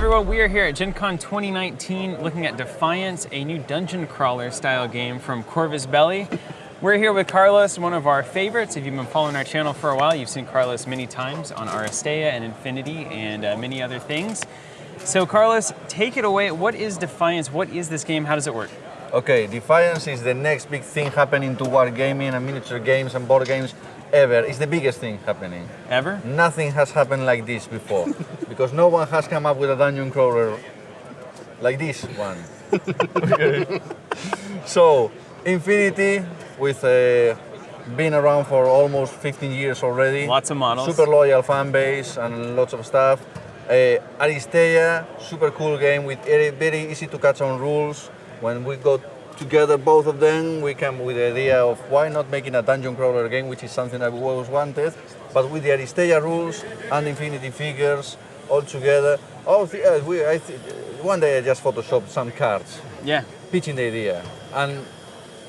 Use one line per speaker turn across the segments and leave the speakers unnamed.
everyone, we are here at Gen Con 2019 looking at Defiance, a new dungeon crawler style game from Corvus Belli. We're here with Carlos, one of our favorites. If you've been following our channel for a while, you've seen Carlos many times on Aristeia and Infinity and many other things. So Carlos, take it away. What is Defiance? What is this game? How does it work?
Okay, Defiance is the next big thing happening to wargaming and miniature games and board games ever. It's the biggest thing happening.
Ever?
Nothing has happened like this before. Because no one has come up with a dungeon crawler like this one. Okay. So, Infinity, with been around for almost 15 years already.
Lots of models.
Super loyal fan base and lots of stuff. Aristeia, super cool game with very easy to catch on rules. When we got together, both of them, we came with the idea of why not making a dungeon crawler game, which is something that we always wanted, but with the Aristeia rules and Infinity figures all together. Oh, one day I just photoshopped some cards, pitching the idea, and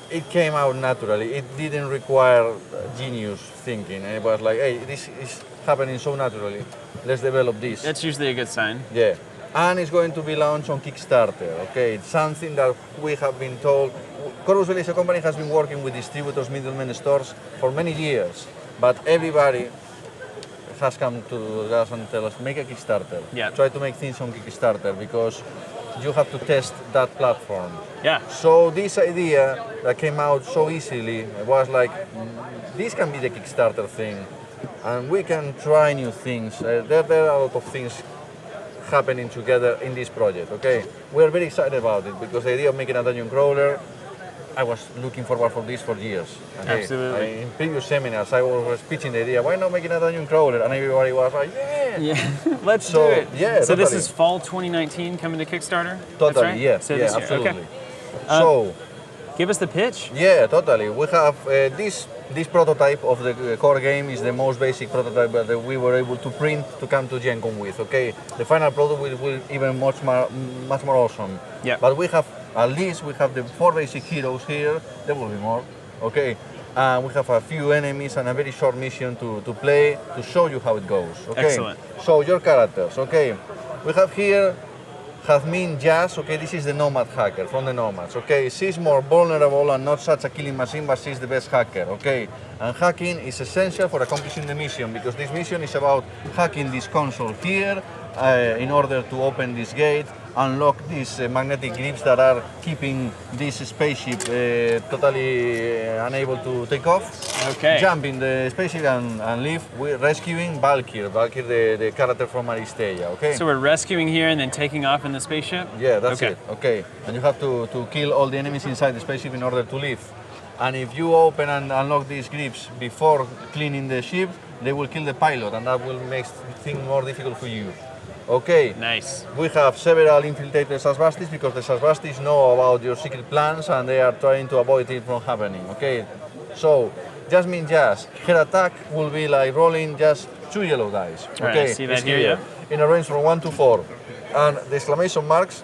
it came out naturally. It didn't require genius thinking. It was like, hey, this is happening so naturally. Let's develop this.
That's usually a good sign.
Yeah. And it's going to be launched on Kickstarter, okay? It's something that we have been told. Corvus Belli as a company has been working with distributors, middlemen, stores for many years, but everybody has come to us and tell us, make a Kickstarter.
Yeah.
Try to make things on Kickstarter because you have to test that platform.
Yeah.
So this idea that came out so easily was like, this can be the Kickstarter thing, and we can try new things. There are a lot of things happening together in this project, okay? We're very excited about it because the idea of making a dungeon crawler, I was looking forward for this for years. Okay?
Absolutely.
In previous seminars, I was pitching the idea, why not making a dungeon crawler? And everybody was like,
yeah, let's do it.
Yeah,
so
totally.
This is fall 2019 coming to Kickstarter?
Totally,
That's right?
yeah,
So
yeah,
this year.
absolutely.
Okay.
So,
give us the pitch.
yeah, totally. We have this prototype of the core game is the most basic prototype that we were able to print to come to Gen Con with. Okay, the final product will even much more awesome.
Yeah.
But we have at least we have the 4 basic heroes here. There will be more. Okay. We have a few enemies and a very short mission to play to show you how it goes. Okay.
Excellent.
So your characters. Okay. We have here Hazmin Jazz, okay, this is the Nomad hacker from the Nomads, okay. She's more vulnerable and not such a killing machine, but she's the best hacker, okay. And hacking is essential for accomplishing the mission because this mission is about hacking this console here in order to open this gate, unlock these magnetic grips that are keeping this spaceship totally unable to take off.
Okay.
Jump in the spaceship and leave. We're rescuing Valkyr, the character from Aristeia, okay?
So we're rescuing here and then taking off in the spaceship?
Yeah, that's it, okay. And you have to kill all the enemies inside the spaceship in order to leave. And if you open and unlock these grips before cleaning the ship, they will kill the pilot and that will make things more difficult for you. Okay.
Nice.
We have several infiltrated Sasbastis because the Sasbastis know about your secret plans and they are trying to avoid it from happening, okay? So, Jasmine Jazz, her attack will be like rolling just 2 yellow dice. Okay,
right, I see that here, yeah.
In a range from 1 to 4. And the exclamation marks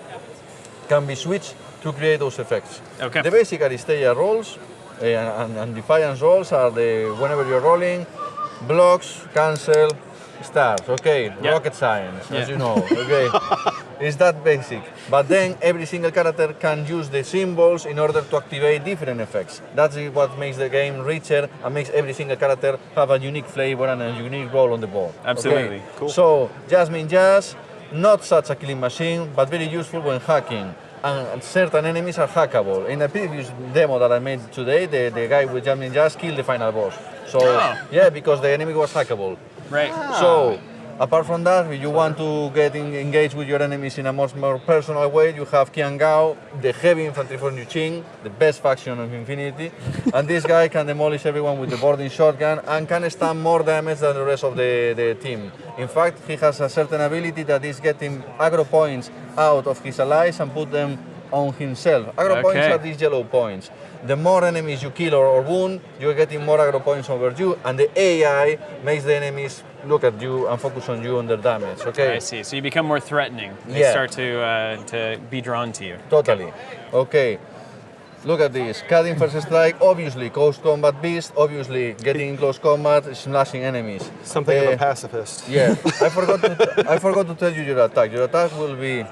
can be switched to create those effects.
Okay.
The basic Aristeia rolls and Defiance rolls are whenever you're rolling, blocks, cancel, stars, okay, rocket science, as you know, okay. It's that basic. But then every single character can use the symbols in order to activate different effects. That's what makes the game richer and makes every single character have a unique flavor and a unique role on the board.
Absolutely.
Okay?
Cool.
So, Jasmine Jazz, not such a killing machine, but very useful when hacking. And certain enemies are hackable. In a previous demo that I made today, the guy with Jasmine Jazz killed the final boss. So, yeah, because the enemy was hackable.
Right.
So, apart from that, if you want to get engaged with your enemies in a much more personal way, you have Qian Gao, the heavy infantry from Yuqing, the best faction of Infinity, and this guy can demolish everyone with the boarding shotgun and can stand more damage than the rest of the team. In fact, he has a certain ability that is getting aggro points out of his allies and put them on himself. Aggro points are these yellow points. The more enemies you kill or wound, you're getting more aggro points over you, and the AI makes the enemies look at you and focus on you on their damage, okay?
I see, so you become more threatening. They start to be drawn to you.
Totally, okay. Look at this. Cutting first strike, obviously close combat beast, obviously getting in close combat, smashing enemies.
Something of a pacifist.
Yeah, I forgot to tell you your attack. Your attack will be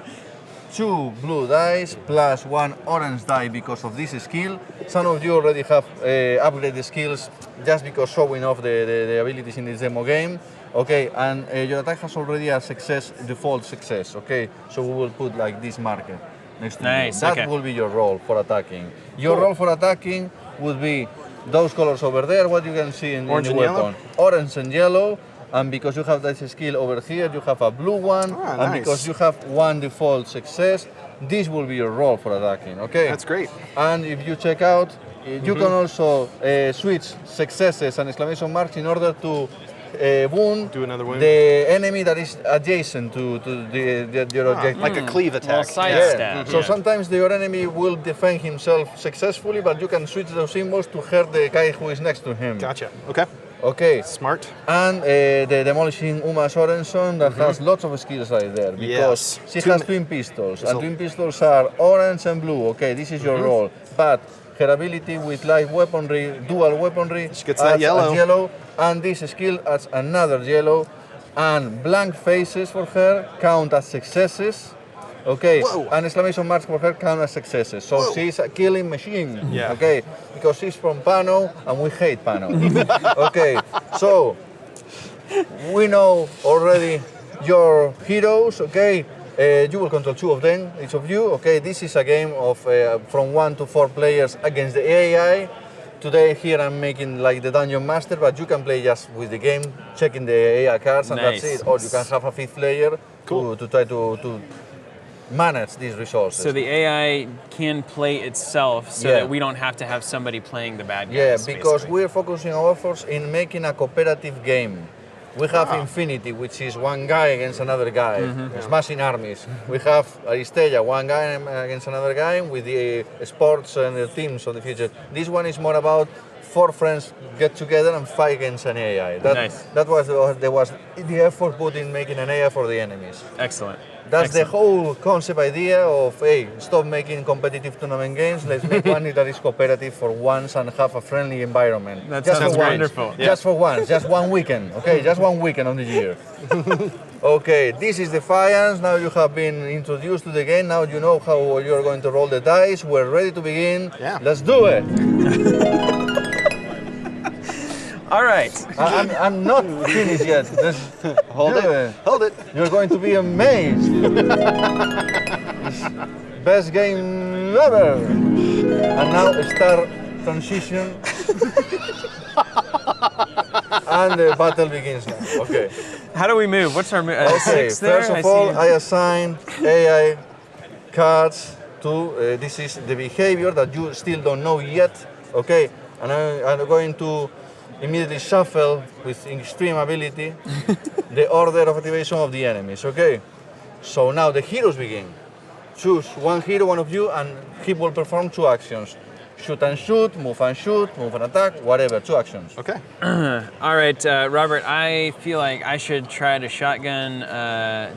2 blue dice plus 1 orange die because of this skill. Some of you already have upgraded skills just because showing off the abilities in this demo game. Okay, and your attack has already a success, default success. Okay, so we will put like this marker next to you. That will be your roll for attacking. Your roll for attacking would be those colors over there, what you can see in the weapon.
Yellow?
Orange and yellow. And because you have that skill over here, you have a blue one. And because you have 1 default success, this will be your roll for attacking, okay?
That's great.
And if you check out, you can also switch successes and exclamation marks in order to wound, the enemy that is adjacent to your objective.
Like a cleave attack.
So sometimes your enemy will defend himself successfully, but you can switch those symbols to hurt the guy who is next to him.
Gotcha. Okay.
Okay.
Smart.
And the demolishing Uma Sorenson that has lots of skills right there because she has twin pistols, and twin pistols are orange and blue. Okay, this is your role. But her ability with light weaponry, dual weaponry,
she gets that yellow.
And this skill adds another yellow. And blank faces for her count as successes. Okay, and exclamation marks for her count as successes. So she's a killing machine.
Yeah.
Okay, because she's from Pano and we hate Pano. Okay, so we know already your heroes. Okay, you will control 2 of them, each of you. Okay, this is a game of from 1 to 4 players against the AI. Today here I'm making like the Dungeon Master, but you can play just with the game, checking the AI cards, and that's it. Or you can have a 5th player to try to manage these resources.
So the AI can play itself so that we don't have to have somebody playing the bad guys.
Yeah, because we're focusing our efforts in making a cooperative game. We have Infinity, which is one guy against another guy, smashing armies. We have Aristeia, one guy against another guy with the sports and the teams of the future. This one is more about 4 friends get together and fight against an AI. That was the effort put in making an AI for the enemies.
Excellent.
That's the whole concept idea of, hey, stop making competitive tournament games, let's make one that is cooperative for once and have a friendly environment.
That sounds wonderful.
Just for once, just one weekend, okay? Just one weekend on the year. Okay, this is Defiance. Now you have been introduced to the game. Now you know how you're going to roll the dice. We're ready to begin.
Yeah.
Let's do it.
All right.
I'm not finished yet.
Hold it.
You're going to be amazed. Best game ever. And now start transition. And the battle begins now. Okay.
How do we move? What's our move?
Okay,
6 there?
first of all, I assign AI cards to, this is the behavior that you still don't know yet. Okay, and I'm going to immediately shuffle with extreme ability the order of activation of the enemies, okay? So now the heroes begin. Choose one hero, one of you, and he will perform 2 actions. Shoot and shoot, move and attack, whatever, 2 actions.
Okay.
All right, Robert, I feel like I should try to shotgun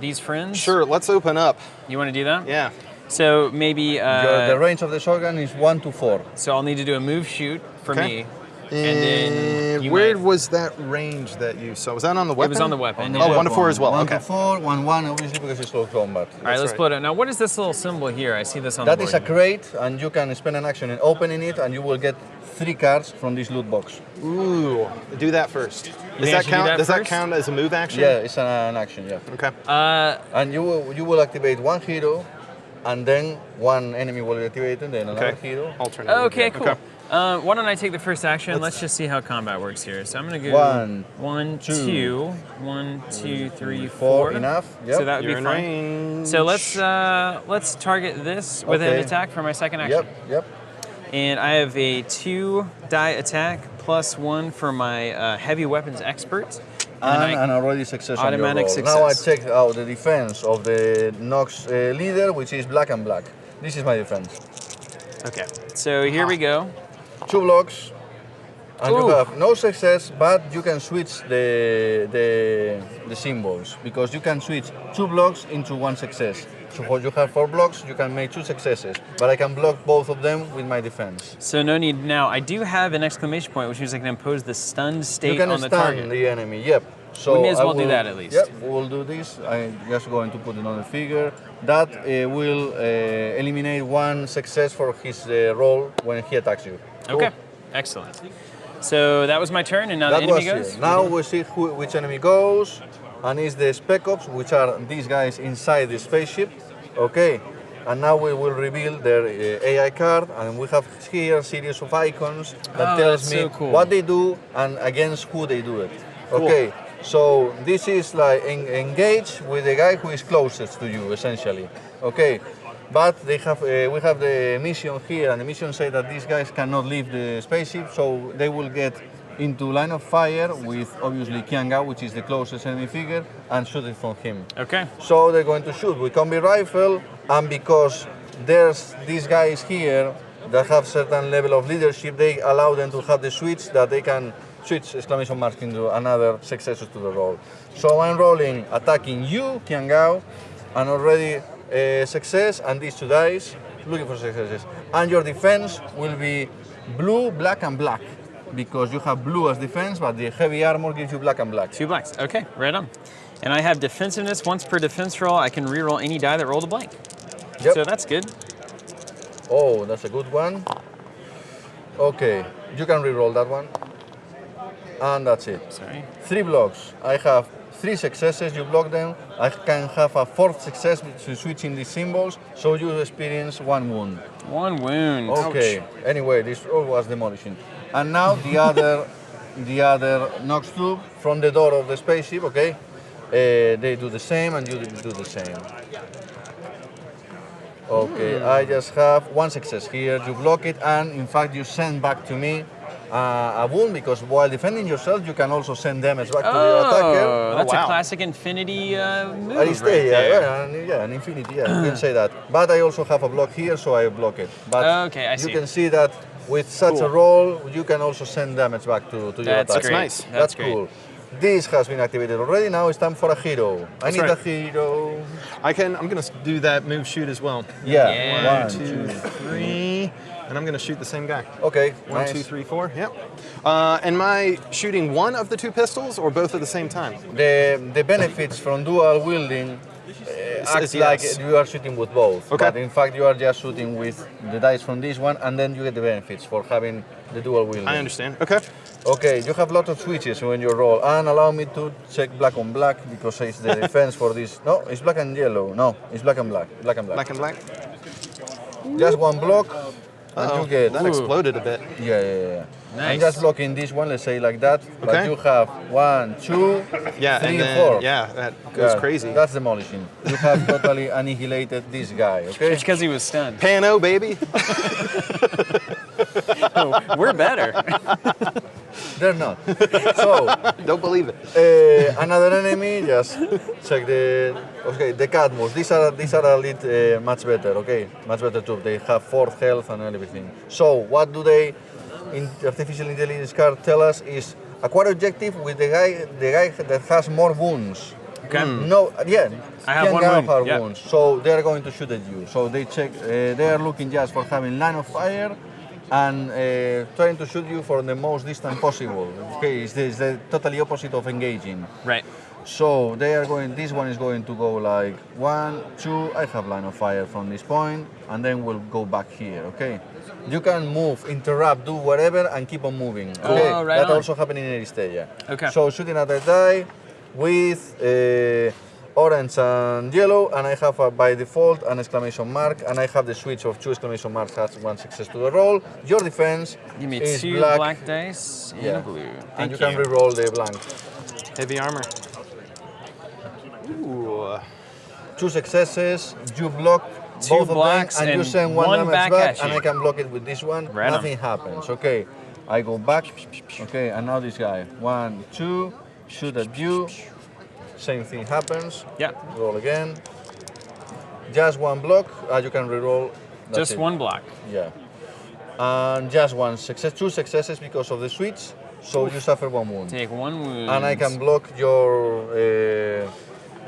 these friends.
Sure, let's open up.
You want to do that?
Yeah.
So maybe...
the range of the shotgun is 1 to 4.
So I'll need to do a move shoot for me. And then
where was that range that you saw? Was that on the weapon?
It was on the weapon.
Oh, 1 to 4 as well.
1 to 4, 1, obviously because it's close combat.
All right, let's pull it out. Now, what is this little symbol here? I see this on
the
board.
That is a crate, and you can spend an action in opening it, and you will get 3 cards from this loot box.
Ooh, do that first. Does that count as a move action?
Yeah, it's an action, yeah.
Okay.
And you will activate 1 hero, and then 1 enemy will activate, and then another hero.
Alternate.
Okay, cool. Okay. Why don't I take the first action? Let's just see how combat works here. So I'm going to go 1, 2, 1, 2, 3, 4.
Enough. Yep.
So that would be fine.
Range.
So let's target this with an attack for my second action.
Yep.
And I have a 2 die attack plus 1 for my heavy weapons expert.
And already success on your roll.
Success.
Now I check out the defense of the Nox leader, which is black and black. This is my defense.
Okay. So here we go.
2 blocks. And you have no success, but you can switch the symbols, because you can switch 2 blocks into 1 success. So when you have 4 blocks, you can make 2 successes, but I can block both of them with my defense.
So no need now. I do have an exclamation point, which means I can impose the stunned state on the target.
You can stun the enemy, yep. So
we may as well do that at least.
Yep, we will do this. I'm just going to put it on the figure. That will eliminate 1 success for his roll when he attacks you.
Okay, excellent. So that was my turn, and now
That
the enemy
was
goes?
it. Now we see which enemy goes, and it's the Spec Ops, which are these guys inside the spaceship. Okay, and now we will reveal their AI card, and we have here a series of icons that tells me
so cool.
what they do and against who they do it.
Cool.
Okay, so this is like engage with the guy who is closest to you, essentially. Okay, but they have we have the mission here, and the mission says that these guys cannot leave the spaceship, so they will get into line of fire with obviously Kianga, which is the closest enemy figure, and shoot it from him.
Okay.
So they're going to shoot with combi rifle, and because there's these guys here that have certain level of leadership, they allow them to have the switch that they can switch exclamation mark into another success to the roll. So I'm rolling attacking you, Kiangao, and already success, and these 2 dice, looking for successes. And your defense will be blue, black, and black, because you have blue as defense, but the heavy armor gives you black and black.
2 blacks. Okay, right on. And I have defensiveness. Once per defense roll, I can reroll any die that rolled a blank.
Yep.
So that's good.
Oh, that's a good one. Okay, you can reroll that one. And that's it.
Sorry.
3 blocks. I have 3 successes, you block them. I can have a 4th success to switching these symbols, so you experience 1 wound.
1 wound.
Okay.
Ouch.
Anyway, this roll was demolishing. And now the other Nox tube from the door of the spaceship. Okay. They do the same, and you do the same. Okay. I just have 1 success here. You block it, and in fact, you send back to me a wound, because while defending yourself, you can also send damage back to the attacker.
That's
wow.
a classic Infinity move
Aristeia,
right there.
yeah, an infinity, yeah, you can say that. But I also have a block here, so I block it. But
Okay, I see.
you can see that with such a roll, you can also send damage back to your
That's
attacker.
great.
nice.
That's
cool. This has been activated already. Now it's time for a hero. I need a hero.
I'm gonna do that move shoot as well.
Yeah.
Yeah.
1, 2, 3, and I'm gonna shoot the same guy.
Okay.
1,
nice.
2, 3, 4. Yep. Am I shooting one of the 2 pistols or both at the same time?
The benefits from dual wielding acts like you are shooting with both.
Okay.
But in fact, you are just shooting with the dice from this one, and then you get the benefits for having the dual wielding.
I understand. Okay.
Okay, you have lots of switches when you roll, and allow me to check black on black, because it's the defense for this. No, it's black and yellow. No, it's black and black. Black and black.
Black and black.
Just 1 block, and you get.
That exploded a bit.
Yeah.
Nice.
I'm just blocking this one, let's say like that. But
Okay.
you have 1, 2,
Yeah,
3,
and then
4.
yeah, that goes
Yeah,
crazy.
That's demolishing. You have totally annihilated this guy, okay?
It's because he was stunned.
Pano, baby.
We're better.
They're not. So,
Don't believe it.
another enemy, just check the. Okay, the Cadmus. These are a little much better. Okay, much better too. They have 4th health and everything. So what do they, in the artificial intelligence card, tell us is acquire objective with the guy that has more wounds.
Okay.
No, yeah.
I have
Can
1
have
wound.
our
Yeah.
wounds. So they are going to shoot at you. So they check. They are looking just for having line of fire, and trying to shoot you from the most distant possible. Okay, it's the totally opposite of engaging.
Right.
So they are going. This one is going to go like 1, 2. I have line of fire from this point, and then we'll go back here. Okay. You can move, interrupt, do whatever, and keep on moving. Okay.
Oh, right
that
on.
also happened in Aristeia.
Okay.
So shooting at a die with orange and yellow, and I have by default an exclamation mark, and I have the switch of 2 exclamation marks has 1 success to the roll. Your defense
Give me
is
2
black,
black dice and
Yeah.
a blue.
and
Thank
you can re-roll the blank.
Heavy armor. Ooh.
2 successes, you block
2
both of
blocks
them, and you
and
send 1
1
damage
back
back,
at
and
you.
I can block it with this one.
Right on.
Nothing happens. Okay, I go back. Okay, and now this guy. 1, 2, shoot at you. Same thing happens.
Yeah.
Roll again. Just 1 block. You can re-roll. That's
Just
it.
1 block.
Yeah. and just one success, 2 successes because of the switch, so you suffer 1 wound.
Take 1 wound.
And I can block your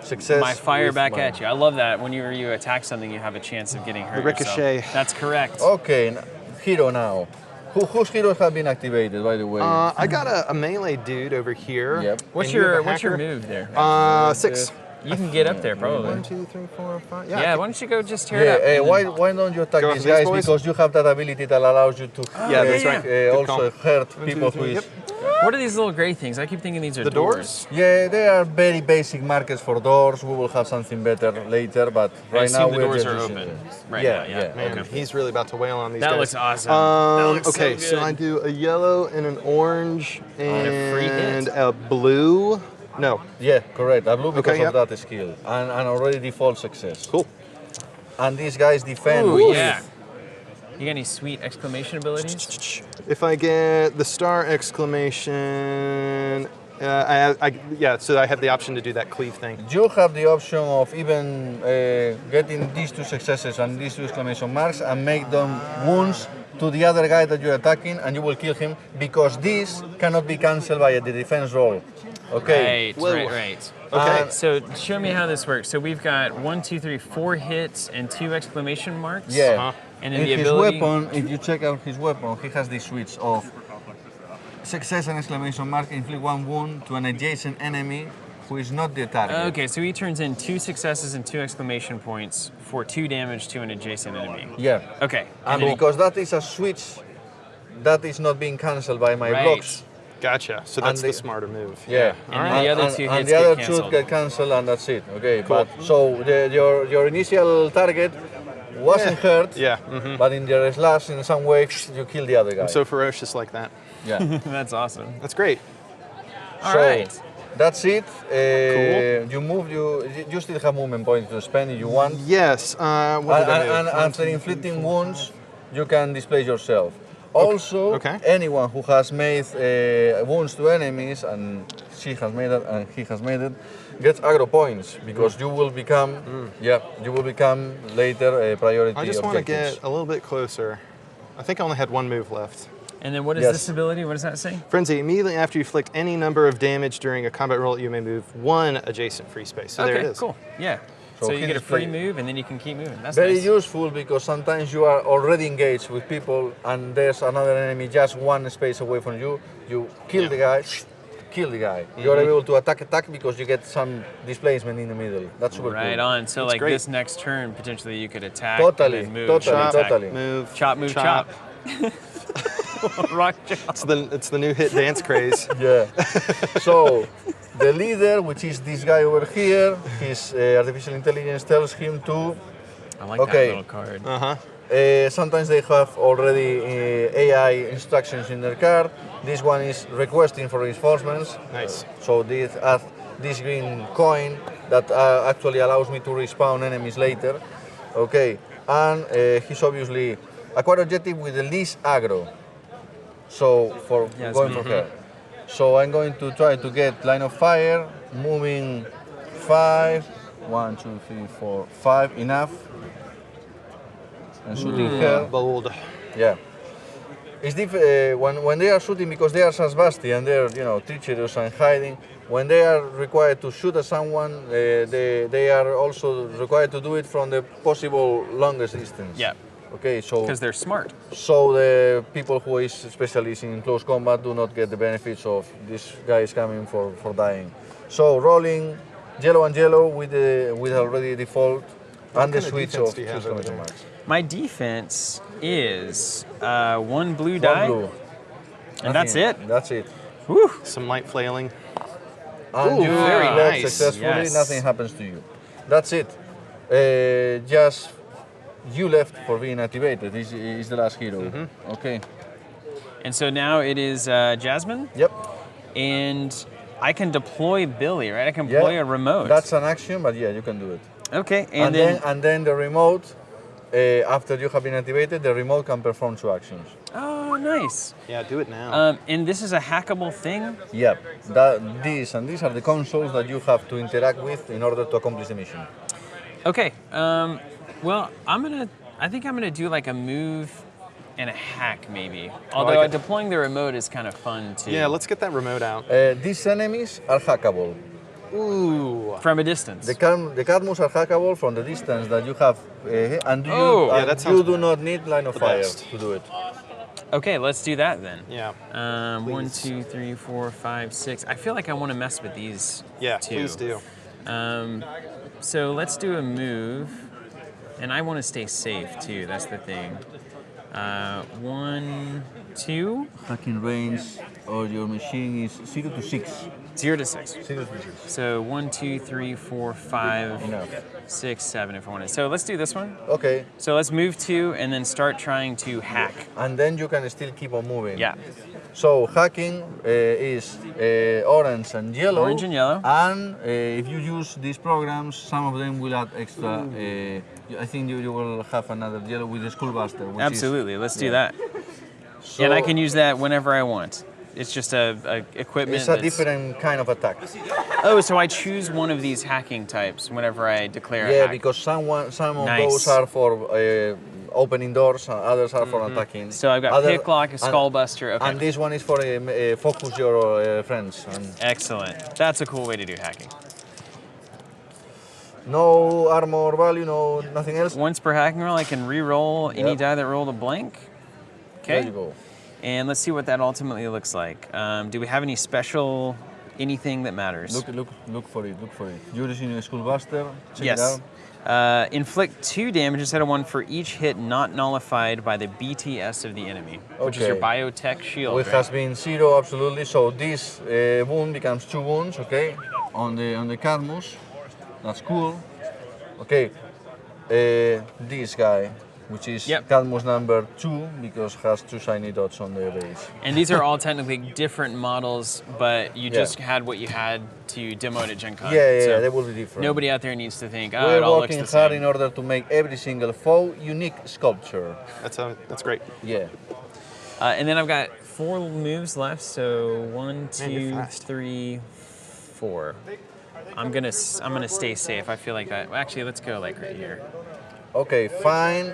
success.
My fire
with
back
my-
at you. I love that. Whenever you attack something, you have a chance of getting hurt.
The ricochet.
yourself. That's correct.
Okay, hero now. Whose heroes have been activated, by the way?
I got a melee dude over here.
Yep.
What's
And you have a
your
hacker?
move there?
6.
You can get up there probably.
1, 2, 3, 4, 5.
Yeah, why don't you go just tear
Yeah,
it up? and then-
why don't you attack
Go
these
after these
guys?
boys?
Because you have that ability that allows you to
Yeah, that's right. Good
also
call.
hurt
1, 2,
people
3,
who is...
yep.
What are these little gray things? I keep thinking these are
The doors?
Yeah, they are very basic markers for doors. We will have something better later, but
I
right
assume
now
the
we're
doors
just
are
using
open
it.
right
Yeah,
now. Yeah.
yeah.
Man, he's really about to wail on these
That
guys.
looks awesome. That looks
Okay,
so
so
good.
I do a yellow and an orange
a free
and
hit.
a blue. No,
Yeah, correct. I blew because
Okay,
of that skill. And already default success.
cool.
And these guys defend
Ooh,
with...
yeah. You got any sweet exclamation abilities?
If I get the star exclamation, so I have the option to do that cleave thing.
You have the option of even getting these 2 successes and these 2 exclamation marks and make them wounds to the other guy that you're attacking, and you will kill him because this cannot be cancelled by the defense roll. Okay.
Right,
Whoa.
right.
Okay.
So show me how this works. So we've got 1, 2, 3, 4 hits and 2 exclamation marks.
Yeah.
Uh-huh.
And then
In
the
his
ability.
weapon, if you check out his weapon, he has the switch of success and exclamation mark inflict 1 wound to an adjacent enemy who is not the target.
Okay, so he turns in 2 successes and 2 exclamation points for 2 damage to an adjacent enemy.
Yeah.
Okay.
And
then-
because that is a switch, that is not being cancelled by my
Right.
blocks.
Gotcha. So that's
And
the
the-
smarter move.
Yeah.
And then the other 2
and
hits
the
get
other
canceled.
2 get cancelled, and that's it. Okay. But so your initial target wasn't hurt.
Yeah.
But in your slash, in some way, you kill the other guy.
I'm so ferocious like that.
yeah.
That's awesome.
That's great.
All
So,
right.
That's it.
Cool.
You move. You still have movement points to spend if you want.
Yes. What did I
And
move?
after inflicting wounds, you can displace yourself. Also,
Okay.
anyone who has made wounds to enemies, and she has made it, and he has made it, gets aggro points because you will become, you will become later a priority.
I just want to
objectives.
get a little bit closer. I think I only had 1 move left.
And then what is
Yes.
this ability? What does that say?
Frenzy, immediately after you inflict any number of damage during a combat roll, you may move 1 adjacent free space. So there it
Okay,
is.
cool. Yeah.
So
So you
he
get a free
display-
move and then you can keep moving. That's
Very
nice.
useful because sometimes you are already engaged with people and there's another enemy just 1 space away from you. You kill the guy, kill the guy. You're able to attack because you get some displacement in the middle. That's super
Right
cool.
on. So
That's
like
great.
this next turn, potentially you could attack.
Totally,
and then move.
totally,
and attack.
totally.
Move.
Chop, move, chop. Rock chop.
It's the new hit dance craze.
Yeah. So the leader, which is this guy over here, his artificial intelligence tells him to.
I like
Okay.
that little card.
Sometimes they have already AI instructions in their card. This one is requesting for reinforcements.
Nice.
So this green coin that actually allows me to respawn enemies later. Okay, and he's obviously acquire objective with the least aggro. So for
Yes,
going for her. So I'm going to try to get line of fire, moving 5, 1, 2, 3, 4, 5, enough. And shooting her.
Bold.
Yeah. It's when they are shooting because they are Sasbasti and they're treacherous and hiding. When they are required to shoot at someone, they are also required to do it from the possible longest distance.
Yeah.
Okay, so
Because they're smart.
the people who is specialists in close combat do not get the benefits of this guy is coming for dying. So rolling yellow and yellow with already default and the
kind of
switch
defense
of
do you
two
have over
exclamation
there?
marks.
My defense is 1 blue
One
die,
blue.
and that's it.
That's it.
Whew.
Some light flailing.
And
Ooh,
you
very
left
nice.
successfully,
Yes.
nothing happens to you. That's it. Just you left for being activated. This is the last hero. Okay.
And so now it is Jasmine,
Yep.
and I can deploy Billy, right? I can
Yeah.
deploy a remote.
That's an action, but yeah, you can do it.
okay.
And then the remote, after you have been activated, the remote can perform 2 actions.
oh, nice.
Yeah, do it now.
And this is a hackable thing.
Yep. These are the consoles that you have to interact with in order to accomplish the mission.
Okay. Well, I think I'm gonna do like a move and a hack maybe. Although
like it.
deploying the remote is kind of fun too.
Yeah, let's get that remote out.
These enemies are hackable.
Ooh.
From a distance.
The Cadmus are hackable from the distance that you have, and
Yeah, that sounds
you do not need line of fire
best.
to do it.
Okay, let's do that then.
Yeah.
1, 2, 3, 4, 5, 6. I feel like I want to mess with these
Yeah,
two.
please do.
So let's do a move, and I want to stay safe too. That's the thing. 1, 2,
Hacking range of your machine is 0 to 6.
0 to 6.
0 to 6.
So 1, 2, 3, 4, 5,
Enough.
6, 7 if I want it. So let's do this one.
Okay,
So let's move 2 and then start trying to hack.
and then you can still keep on moving.
Yeah.
So hacking is orange and yellow.
Orange and yellow.
And if you use these programs, some of them will add extra. I think you will have another yellow with the Skullbuster. Which
Absolutely. Let's do
yeah.
that.
So
And I can use that whenever I want. It's just a equipment.
It's a
that's-
different kind of attack.
Oh, so I choose one of these hacking types whenever I declare a
Yeah,
hack.
because some of
Nice.
those are for opening doors, and others are for attacking.
So I've got Picklock, a Skullbuster. Okay.
And this one is for focus your friends. And
Excellent. That's a cool way to do hacking.
no armor value, no nothing else.
Once per hacking roll, I can re-roll any
Yep.
die that rolled a blank.
There
Okay.
you go.
And let's see what that ultimately looks like. Do we have any special anything that matters?
Look for it. Look for it. You're using a Skullbuster. Check
Yes.
it out.
Inflict 2 damage instead of 1 for each hit not nullified by the BTS of the enemy, which is your
Okay.
biotech shield.
It
Right?
has been 0 absolutely. So this wound becomes 2 wounds. Okay, on the Cadmus. That's cool. Okay, this guy, which is
Yep.
Cadmus number 2, because has 2 shiny dots on the base.
And these are all technically different models, but you
Yeah.
just had what you had to demo it at Gen Con.
Yeah,
So
they will be different.
nobody out there needs to think, oh,
We're
it all looks
working
the
hard
same.
in order to make every single foe unique sculpture.
That's great.
Yeah.
And then I've got 4 moves left, so 1,
Man, you're
2,
fast.
3, 4. I'm gonna stay safe. I feel like that. Well, actually, let's go like right here.
Okay, fine.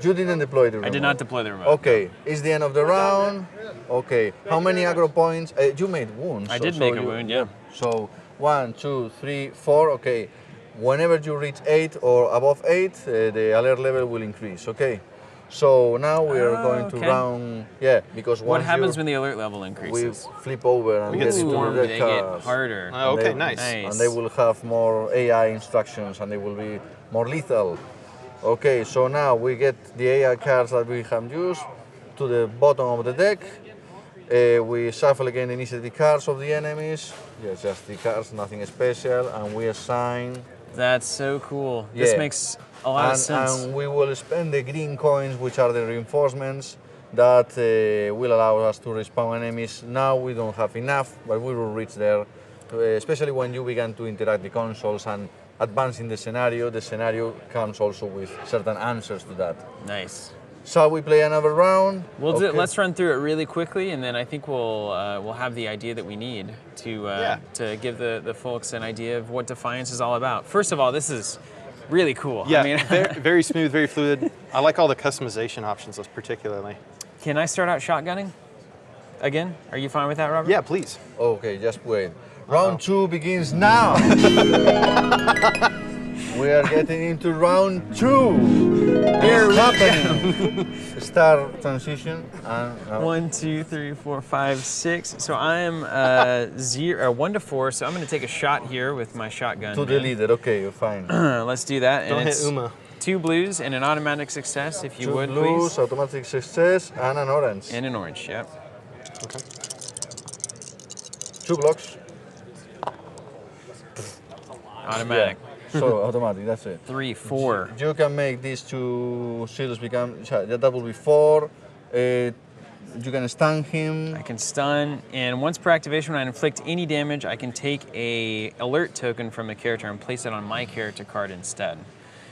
You didn't deploy the remote.
I did not deploy the remote.
Okay, it's the end of the round. Okay, how many aggro points? You made wounds.
I did make a wound, yeah.
So 1, 2, 3, 4. Okay, whenever you reach 8 or above 8, the alert level will increase. Okay, so now we are going to
okay.
round. Yeah, because
What
once
happens
you-
when the alert level
we
increases?
flip over and
We
get
get
into
swarmed,
the
they
deck
get
cards.
harder.
Okay,
They-
nice.
Nice.
And they will have more AI instructions and they will be more lethal. Okay, so now we get the AI cards that we have used to the bottom of the deck. We shuffle again the initiative cards of the enemies. Yes, just the cards, nothing special, and we assign.
That's so cool. This
Yeah.
makes a lot of sense.
And we will spend the green coins, which are the reinforcements that will allow us to respawn enemies. Now we don't have enough, but we will reach there, especially when you begin to interact the consoles and advance in the scenario comes also with certain answers to that.
Nice.
Shall we play another round? Okay.
Let's run through it really quickly, and then I think we'll have the idea that we need to give the folks an idea of what Defiance is all about. First of all, this is really cool.
Yeah,
I mean,
very, very smooth, very fluid. I like all the customization options particularly.
can I start out shotgunning again? Are you fine with that, Robert?
Yeah, please.
Okay, just wait. Round 2 begins now. We are getting into round 2.
Here
It's
we
happening. Start transition. And,
1, 2, 3, 4, 5, 6. So I am 1 to 4. So I'm going to take a shot here with my shotgun.
to the leader. Okay, you're fine.
Let's do that.
Don't
and
hit
it's
Uma.
2 blues and an automatic success, if you
2
would,
blues,
please.
automatic success, and an orange.
And an orange. Yep.
Okay.
2 blocks.
Automatic.
So automatic. That's it.
3, 4.
You can make these 2 shields become. That will be 4. You can stun him.
I can stun, and once per activation, when I inflict any damage, I can take a alert token from a character and place it on my character card instead.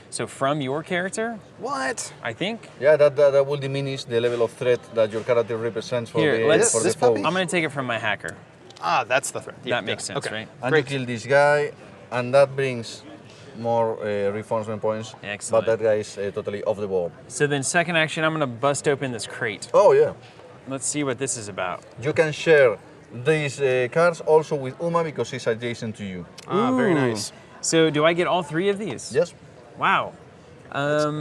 So from your character,
What?
I think.
Yeah, that will diminish the level of threat that your character represents for
Here,
the
let's-
for the
this
foe.
puppy?
I'm going to take it from my hacker.
Ah, that's the threat. Yeah,
That makes sense,
okay.
right?
And
Great.
you kill this guy, and that brings more reinforcement points.
Excellent.
But that guy is totally off the board.
So then second action, I'm gonna bust open this crate.
Oh yeah.
Let's see what this is about.
You can share these cards also with Uma because he's adjacent to you.
Ah, very
Ooh.
nice.
So do I get all 3 of these?
Yes.
Wow.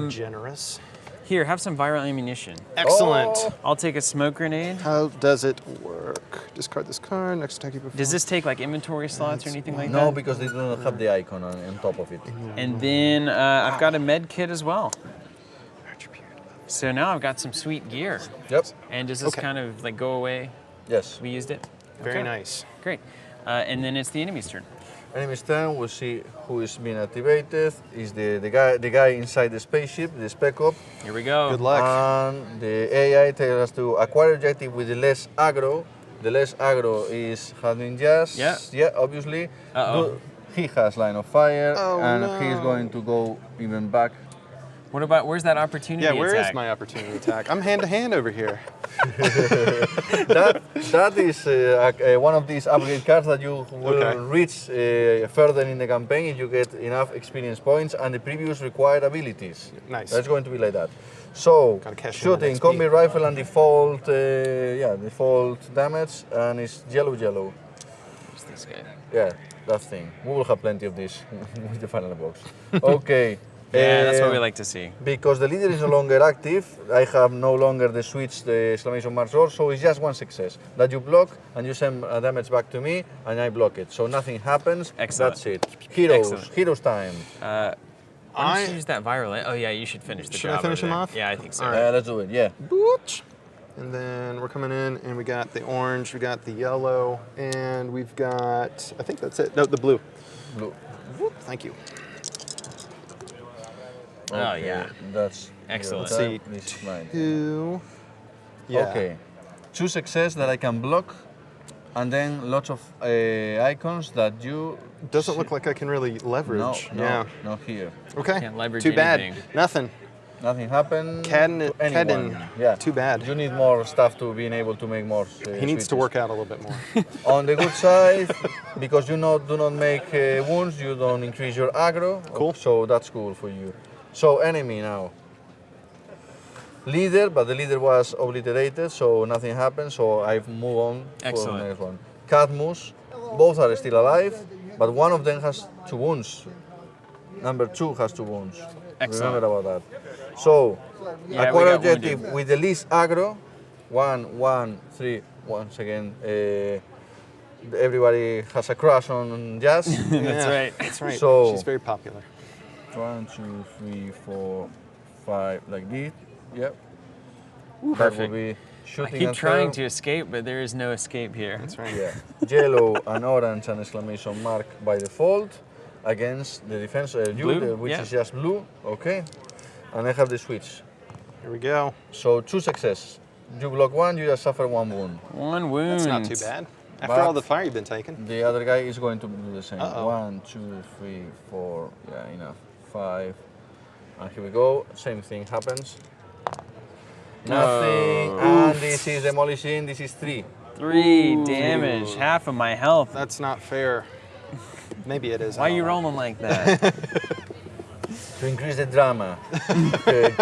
Generous.
Here, have some viral ammunition.
Excellent.
Oh.
I'll take a smoke grenade.
How does it work? Discard this card. Next attack you perform.
Does this take like inventory slots or anything like
No,
that?
because they do not have the icon on top of it.
And then I've got a med kit as well. So now I've got some sweet gear.
Yep.
And does this
Okay.
kind of like go away?
Yes.
We used it?
Very
Okay.
nice.
Great. And then it's the enemy's turn.
Enemy's turn. We'll see who is being activated. Is the guy inside the spaceship, the spec op.
Here we go.
Good luck.
And the AI tells us to acquire objective with the less aggro. The less aggro is having just.
Yeah.
Yeah, obviously.
Uh-oh.
He has line of fire,
Oh,
and
no.
he's going to go even back.
What about, where's that opportunity
Yeah, where
attack?
is my opportunity attack? I'm hand to hand over here.
That is one of these upgrade cards that you will
Okay.
reach further in the campaign if you get enough experience points and the previous required abilities.
Nice.
That's going to be like that. So,
Gotta cash in on
shooting,
XP.
combi rifle and default, default damage, and it's yellow.
Where's this guy?
Yeah, that thing. We will have plenty of this with the final box. Okay.
Yeah, that's what we
Um,
like to see.
Because the leader is no longer active, I have no longer the switch, the exclamation mark roll, so it's just one success. That you block and you send damage back to me and I block it. So nothing happens,
Excellent.
that's it. Heroes,
Excellent.
heroes time.
Why don't you use that viral? Oh yeah, you should finish the
Should I
job.
finish
over
him
there.
off?
Yeah, I think so.
All right.
Let's do it, yeah.
Bootch. And then we're coming in and we got the orange, we got the yellow, and we've got, I think that's it. No, the blue.
Blue.
Whoop, thank you.
Oh, yeah.
That's
Excellent.
your
Let's
time. This is mine.
2. Yeah.
Okay. 2 success that I can block, and then lots of icons that you.
Doesn't look like I can really leverage.
No,
Yeah.
not here.
Okay.
Can't leverage
Too bad.
anything.
Nothing.
Nothing happened.
Cadden-
to anyone.
Cadden.
Yeah.
Too bad.
You need more stuff to being able to make more.
He needs to
switches.
work out a little bit more.
On the good side, because you do not make wounds, you don't increase your aggro.
Cool.
So that's cool for you. So enemy now. Leader, but the leader was obliterated, so nothing happened. So I've moved on for
Excellent.
the next one. Cadmus, both are still alive, but one of them has 2 wounds. Number 2 has 2 wounds.
Excellent.
Remember about that. So,
Yeah, we
acquire
got
objective
wounded.
with the least aggro. 1, 1, 3. Once again, everybody has a crush on Jazz.
That's right.
That's right.
So-
She's very popular.
1, 2, 3, 4, 5, like this. Yep. That will
Perfect.
be
I
shooting
keep
and
trying
throw.
to escape, but there is no escape here.
That's right.
Yeah. Yellow and orange and exclamation mark by default against the defense,
Blue,
which
yeah.
is just blue. Okay. And I have the switch.
Here we go.
So 2 success. You block 1, you just suffer 1 wound.
1 wound.
That's not too bad. After
But-
all the fire you've been taking.
The other guy is going to do the same.
Uh-oh.
1, 2, 3, 4. Yeah, enough. 5. And here we go. Same thing happens. Nothing. And this is demolishing. This is 3.
3 damage, half of my health.
That's not fair. Maybe it is. I
Why are
don't
you
know.
rolling like that?
To increase the drama. Okay.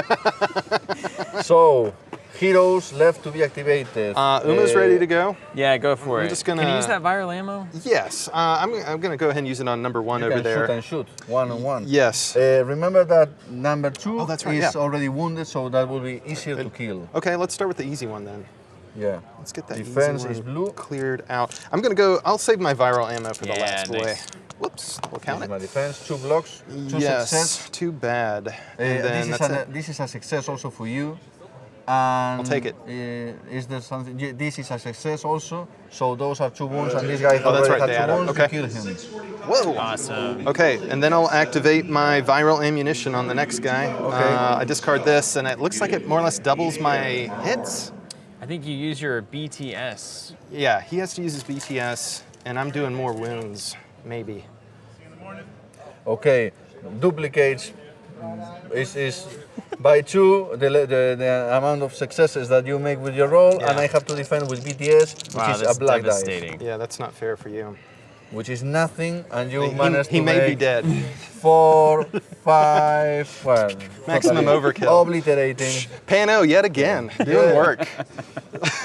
So, heroes left to be activated.
Uma's ready to go.
Yeah, go for
I'm
it.
just
Can you
gonna-
use that viral ammo?
Yes. I'm going to go ahead and use it on number 1
You
over
can
there.
shoot and shoot, 1-on-1.
Yes.
Remember that number 2
Oh, that's right,
is
yeah.
already wounded, so that will be easier to kill.
Okay, let's start with the easy one then.
Yeah.
Let's get that
Defense
easy
is
one
blue.
cleared out. I'm going to go, I'll save my viral ammo for the
Yeah,
last boy.
nice.
Whoops, we'll
This
count
is my
it.
defense. 2 blocks, 2
Yes,
success.
too bad. And then
This,
that's
is
it.
this is a success also for you. And
I'll take it.
Is there something? This is a success also. So those are 2 wounds, and this guy
Oh, that's
already
right, they
had
add
2
up.
wounds.
Okay.
You kill him.
Whoa.
Awesome.
Okay, and then I'll activate my viral ammunition on the next guy.
Okay.
I discard this, and it looks like it more or less doubles my hits.
I think you use your BTS.
Yeah, he has to use his BTS, and I'm doing more wounds, maybe.
Okay, duplicates is by 2 the amount of successes that you make with your roll,
Yeah.
and I have to defend with BTS, which
Wow,
is
that's
a black dice.
devastating.
Yeah, that's not fair for you.
which is nothing, and you
He
managed to
may be
make
dead.
4, 5, well,
Maximum
totally
overkill.
obliterating.
Pano yet again, doing work.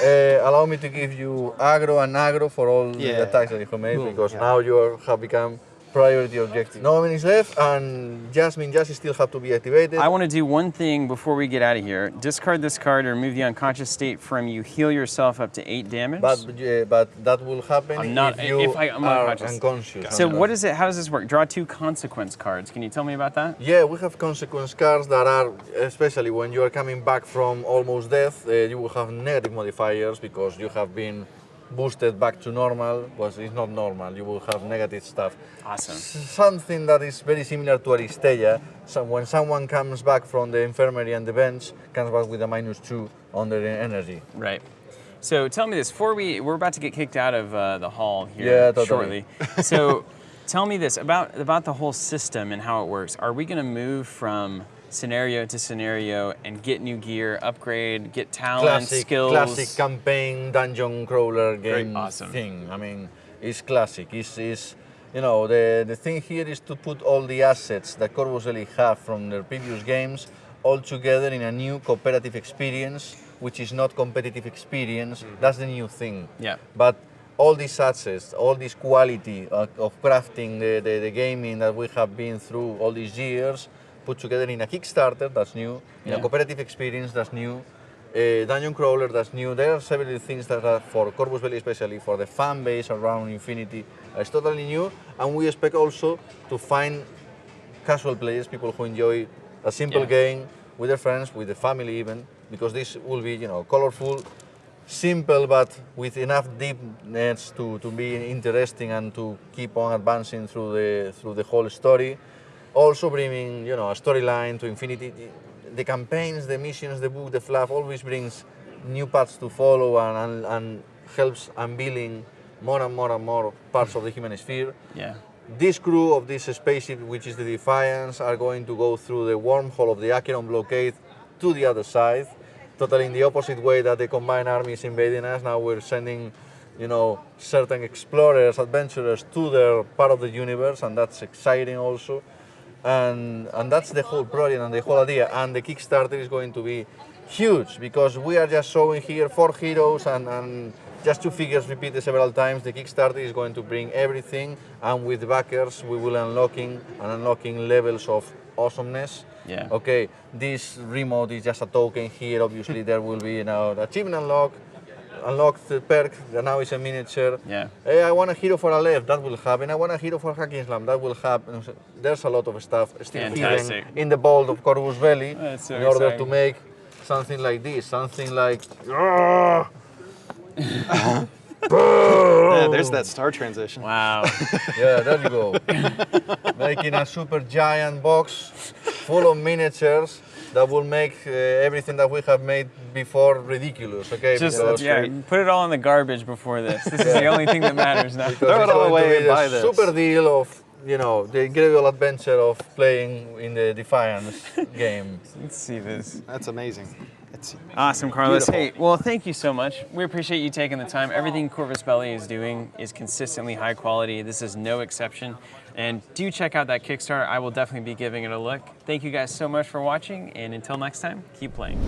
Allow me to give you aggro and aggro for all
Yeah.
the attacks that you have made,
Boom,
because
yeah.
now you have become priority objective. No minutes left, and Jasmine Jassy still have to be activated.
I want to do one thing before we get out of here. Discard this card to remove the unconscious state from you. Heal yourself up to 8 damage.
But that will happen
I'm not-
if you
if I'm
are
unconscious.
unconscious.
So what is it? How does this work? Draw 2 consequence cards. Can you tell me about that?
Yeah, we have consequence cards that are, especially when you are coming back from almost death, you will have negative modifiers because you have been boosted back to normal, but it's not normal. You will have negative stuff.
Awesome.
Something that is very similar to Aristeia. So when someone comes back from the infirmary and the bench, comes back with a -2 on their energy.
Right. So tell me this, we're about to get kicked out of the hall here
Yeah, totally.
shortly. So tell me this about the whole system and how it works. Are we going to move from scenario to scenario and get new gear, upgrade, get talent, skills?
Classic campaign dungeon crawler game
awesome.
thing. I mean, it's classic. It's you know, the thing here is to put all the assets that Corvus Belli have from their previous games all together in a new cooperative experience, which is not competitive experience. That's the new thing.
Yeah.
But all these assets, all this quality of crafting the gaming that we have been through all these years, put together in a Kickstarter, that's new, in a cooperative experience, that's new, dungeon crawler, that's new. There are several things that are for Corvus Belli, especially for the fan base around Infinity, it's totally new, and we expect also to find casual players, people who enjoy a simple game with their friends, with the family even, because this will be, you know, colorful, simple, but with enough deepness to be interesting and to keep on advancing through the whole story. Also bringing, you know, a storyline to Infinity. The campaigns, the missions, the book, the fluff always brings new paths to follow and helps unveiling more and more and more parts of the human sphere.
Yeah.
This crew of this spaceship, which is the Defiance, are going to go through the wormhole of the Acheron blockade to the other side, totally in the opposite way that the combined army is invading us. Now we're sending, you know, certain explorers, adventurers to their part of the universe, and that's exciting also. And that's the whole project and the whole idea. And the Kickstarter is going to be huge because we are just showing here 4 heroes and just 2 figures repeated several times. The Kickstarter is going to bring everything, and with backers we will unlocking levels of awesomeness.
Yeah.
Okay, this remote is just a token here. Obviously there will be, you know, the achievement unlocked the perk, that now is a miniature.
Yeah.
Hey, I want a hero for Aleph, that will happen. I want a hero for Hacking Slam, that will happen. There's a lot of stuff still
Fantastic.
hidden in the vault of Corvus Belli
That's so
in order
exciting.
to make something like this, something like...
Yeah, there's that star transition.
Wow.
Yeah, there you go. Making a super giant box full of miniatures that will make everything that we have made before ridiculous, okay?
Just
Because
put it all in the garbage before this. This is the only thing that matters now.
because
Throw
it's
it all
going to
away
be
and
the
buy this.
super deal of, you know, the incredible adventure of playing in the Defiance game.
Let's see this.
That's amazing. It's
Awesome, Carlos.
Beautiful.
Hey, well, thank you so much. We appreciate you taking the time. Everything Corvus Belli is doing is consistently high quality. This is no exception. And do check out that Kickstarter. I will definitely be giving it a look. Thank you guys so much for watching, and until next time, keep playing.